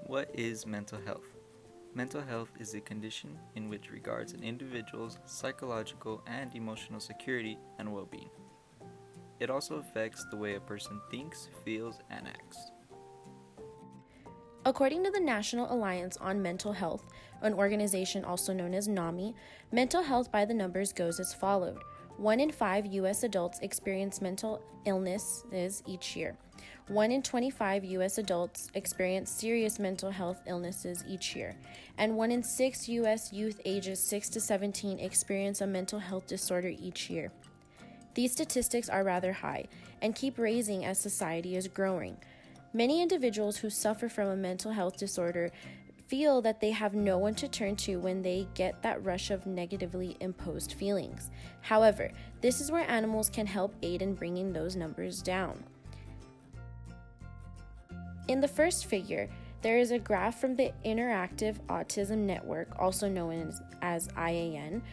What is mental health? Mental health is a condition in which regards an individual's psychological and emotional security and well-being. It also affects the way a person thinks, feels, and acts. According to the National Alliance on Mental Health, an organization also known as NAMI, mental health by the numbers goes as followed. 1 in 5 U.S. adults experience mental illnesses each year. 1 in 25 U.S. adults experience serious mental health illnesses each year. And 1 in 6 U.S. youth ages 6 to 17 experience a mental health disorder each year. These statistics are rather high and keep raising as society is growing. Many individuals who suffer from a mental health disorder feel that they have no one to turn to when they get that rush of negatively imposed feelings. However, this is where animals can help aid in bringing those numbers down. In the first figure, there is a graph from the Interactive Autism Network, also known as IAN,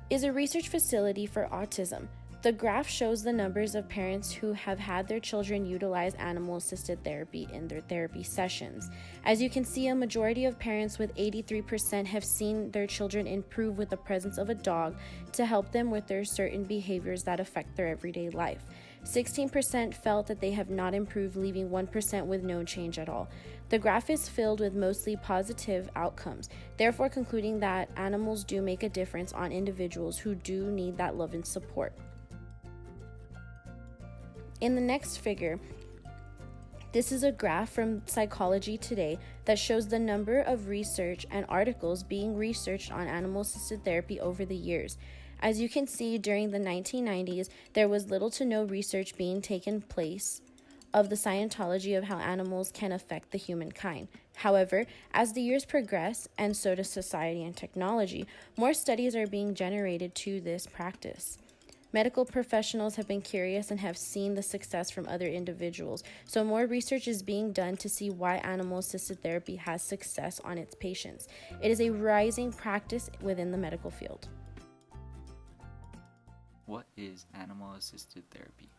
is a research facility for autism. The graph shows the numbers of parents who have had their children utilize animal-assisted therapy in their therapy sessions. As you can see, a majority of parents with 83% have seen their children improve with the presence of a dog to help them with their certain behaviors that affect their everyday life. 16% felt that they have not improved, leaving 1% with no change at all. The graph is filled with mostly positive outcomes, therefore concluding that animals do make a difference on individuals who do need that love and support. In the next figure, this is a graph from Psychology Today that shows the number of research and articles being researched on animal-assisted therapy over the years. As you can see, during the 1990s, there was little to no research being taken place of the Scientology of how animals can affect the humankind. However, as the years progress, and so does society and technology, more studies are being generated to this practice. Medical professionals have been curious and have seen the success from other individuals, so more research is being done to see why animal-assisted therapy has success on its patients. It is a rising practice within the medical field. What is animal-assisted therapy?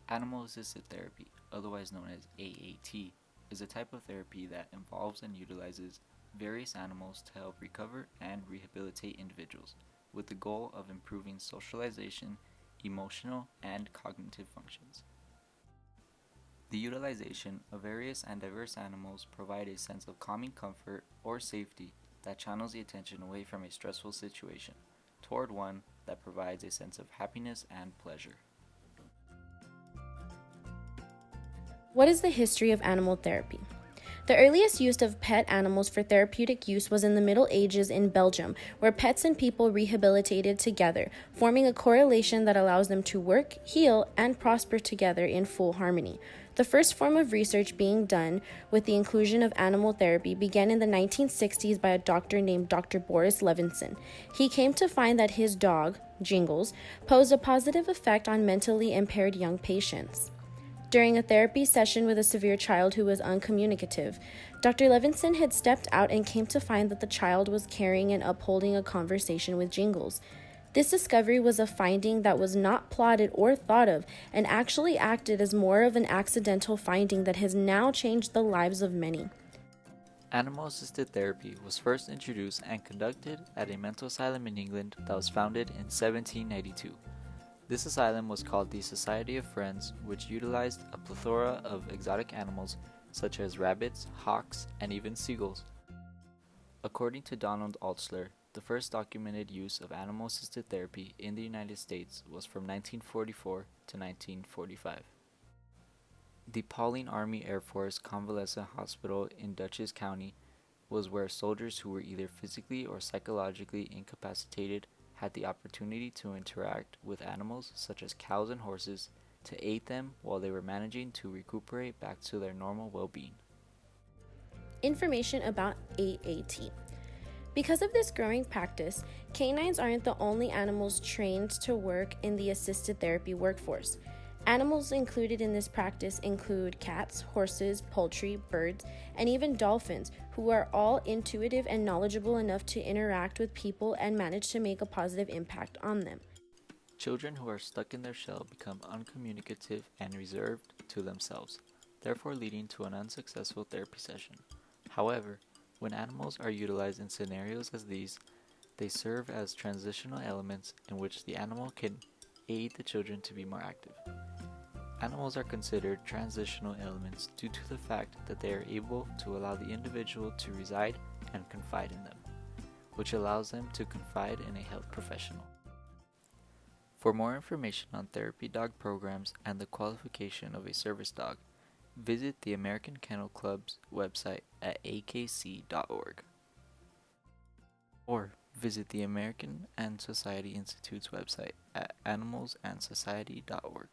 Animal-assisted therapy, otherwise known as AAT, is a type of therapy that involves and utilizes various animals to help recover and rehabilitate individuals, with the goal of improving socialization, emotional, and cognitive functions. The utilization of various and diverse animals provide a sense of calming comfort or safety that channels the attention away from a stressful situation toward one that provides a sense of happiness and pleasure. What is the history of animal therapy? The earliest use of pet animals for therapeutic use was in the Middle Ages in Belgium, where pets and people rehabilitated together, forming a correlation that allows them to work, heal, and prosper together in full harmony. The first form of research being done with the inclusion of animal therapy began in the 1960s by a doctor named Dr. Boris Levinson. He came to find that his dog, Jingles, posed a positive effect on mentally impaired young patients. During a therapy session with a severe child who was uncommunicative, Dr. Levinson had stepped out and came to find that the child was carrying and upholding a conversation with Jingles. This discovery was a finding that was not plotted or thought of and actually acted as more of an accidental finding that has now changed the lives of many. Animal-assisted therapy was first introduced and conducted at a mental asylum in England that was founded in 1792. This asylum was called the Society of Friends, which utilized a plethora of exotic animals such as rabbits, hawks, and even seagulls. According to Donald Altsler, the first documented use of animal-assisted therapy in the United States was from 1944 to 1945. The Pauline Army Air Force Convalescent Hospital in Dutchess County was where soldiers who were either physically or psychologically incapacitated had the opportunity to interact with animals such as cows and horses to aid them while they were managing to recuperate back to their normal well-being. Information about AAT. Because of this growing practice, canines aren't the only animals trained to work in the assisted therapy workforce. Animals included in this practice include cats, horses, poultry, birds, and even dolphins, who are all intuitive and knowledgeable enough to interact with people and manage to make a positive impact on them. Children who are stuck in their shell become uncommunicative and reserved to themselves. therefore leading to an unsuccessful therapy session. However, when animals are utilized in scenarios as these, they serve as transitional elements in which the animal can aid the children to be more active. Animals are considered transitional elements due to the fact that they are able to allow the individual to reside and confide in them, which allows them to confide in a health professional. For more information on therapy dog programs and the qualification of a service dog, visit the American Kennel Club's website at akc.org or visit the American and Society Institute's website at animalsandsociety.org.